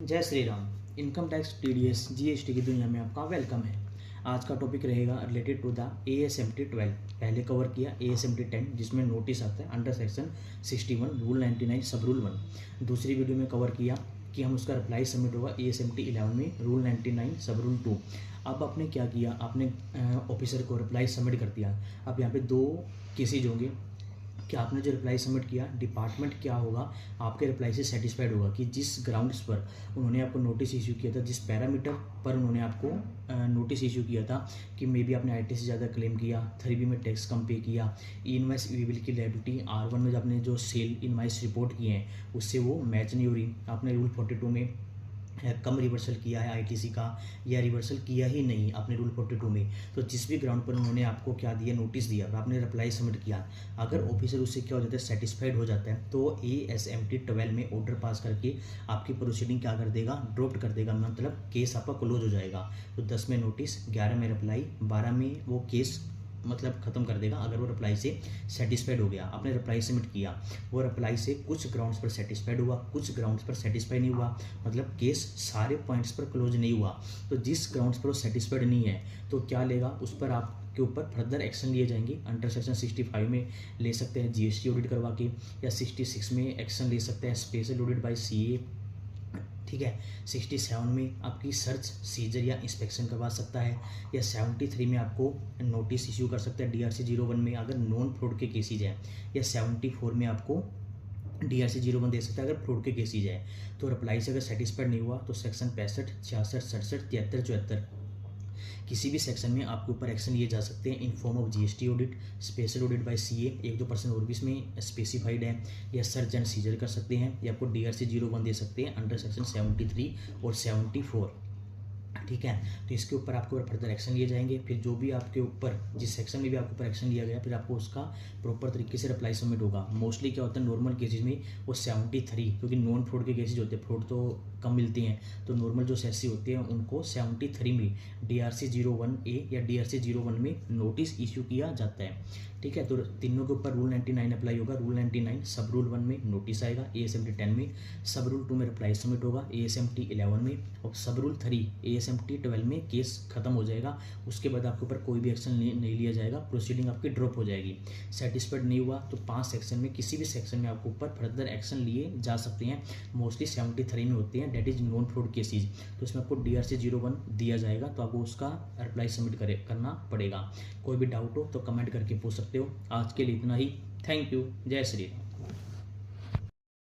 जय Shri Ram. Income tax, TDS, GST की दुनिया में आपका वेलकम है। आज का टॉपिक रहेगा रिलेटेड टू द ASMT 12। पहले कवर किया ASMT 10 जिसमें नोटिस आता है अंडर सेक्शन 61 रूल 99 सब रूल 1। दूसरी वीडियो में कवर किया कि हम उसका रिप्लाई सबमिट होगा ASMT 11 में रूल 99 सब रूल 2। अब आपने क्या किया, आपने ऑफिसर को रिप्लाई सबमिट कर दिया। अब यहाँ पे दो केसेज होंगे कि आपने जो रिप्लाई सबमिट किया, डिपार्टमेंट क्या होगा, आपके रिप्लाई से सेटिस्फाइड होगा कि जिस ग्राउंड्स पर उन्होंने आपको नोटिस इशू किया था, जिस पैरामीटर पर उन्होंने आपको नोटिस इशू किया था कि मे बी आपने आईटी से ज़्यादा क्लेम किया, 3B में टैक्स कम पे किया, इनवाइस ईविल की लायबिलिटी R1 में जो आपने जो सेल इनवाइस रिपोर्ट किए हैं उससे वो मैच नहीं हो रही, आपने रूल 42 में कम रिवर्सल किया है आईटीसी का या रिवर्सल किया ही नहीं आपने रूल 42 में, तो जिस भी ग्राउंड पर उन्होंने आपको क्या दिया, नोटिस दिया और आपने रिप्लाई सबमिट किया, अगर ऑफिसर उससे क्या हो जाता है, सेटिस्फाइड हो जाता है, तो ASMT 12 में ऑर्डर पास करके आपकी प्रोसीडिंग क्या कर देगा, ड्रॉप्ड कर देगा, मतलब केस आपका क्लोज हो जाएगा। तो 10 में नोटिस, 11 में रिप्लाई, 12 में वो केस मतलब ख़त्म कर देगा अगर वो रिप्लाई से सेटिस्फाइड हो गया। आपने रिप्लाई सबमिट किया, वो रिप्लाई से कुछ ग्राउंड्स पर सेटिस्फाइड हुआ, कुछ ग्राउंड्स पर सेटिस्फाई नहीं हुआ, मतलब केस सारे पॉइंट्स पर क्लोज नहीं हुआ। तो जिस ग्राउंड्स पर वो सेटिस्फाइड नहीं है तो क्या लेगा, उस पर आपके ऊपर फर्दर एक्शन लिए जाएंगे। अंडर सेक्शन 65 में ले सकते हैं GST ऑडिट करवा के, या 66 में एक्शन ले सकते हैं स्पेशल ऑडिट बाय CA, ठीक है। 67 में आपकी सर्च, सीजर या इंस्पेक्शन करवा सकता है, या 73 में आपको नोटिस इश्यू कर सकता है DRC 01 में अगर नॉन फ्रॉड के केसेज हैं, या 74 में आपको DRC 01 दे सकता है अगर फ्रॉड के केसेज है। तो रिप्लाई से अगर सेटिस्फाइड नहीं हुआ तो सेक्शन 65, 66, 67, 73, 74 किसी भी सेक्शन में आपके ऊपर एक्शन लिए जा सकते हैं in form of GST audit, special audit bye CA, 1-2% और भी इसमें स्पेसिफाइड है, या सर्च एंड सीजर कर सकते हैं, या आपको DRC 01 दे सकते हैं अंडर सेक्शन 73 और 74, ठीक है। तो इसके ऊपर आपके ऊपर फर्दर एक्शन लिए जाएंगे। फिर जो भी आपके ऊपर जिस सेक्शन में भी आपके ऊपर एक्शन लिया गया, फिर आपको उसका प्रॉपर तरीके से रिप्लाई सबमिट होगा। मोस्टली क्या होता है, नॉर्मल केसेज में वो 73, क्योंकि नॉन फ्रॉड के केसेज होते हैं, फ्रॉड तो कम मिलती हैं, तो नॉर्मल जो सेसी होती है उनको 73 में DRC 01A या DRC 01 में नोटिस इशू किया जाता है, ठीक है। तो तीनों के ऊपर रूल 99 अप्लाई होगा। रूल 99 सब रूल 1 में नोटिस आएगा, ASMT 10 में, सब रूल 2 में रिप्लाई सबमिट होगा ASMT 11 में, और सब रूल 3 ASMT 12 में केस खत्म हो जाएगा। उसके बाद आपके ऊपर कोई भी एक्शन नहीं लिया जाएगा, प्रोसीडिंग आपकी ड्रॉप हो जाएगी। सेटिस्फाइड नहीं हुआ तो 5 सेक्शन में किसी भी सेक्शन में आपके ऊपर फर्दर एक्शन लिए जा सकते हैं। मोस्टली 73 में होते हैं, that is non fraud cases, तो इसमें आपको DRC 01 दिया जाएगा, तो आपको उसका रिप्लाई सबमिट करना पड़ेगा। कोई भी डाउट हो तो कमेंट करके पूछ सकते हो। आज के लिए इतना ही। Thank you. जय श्री राम।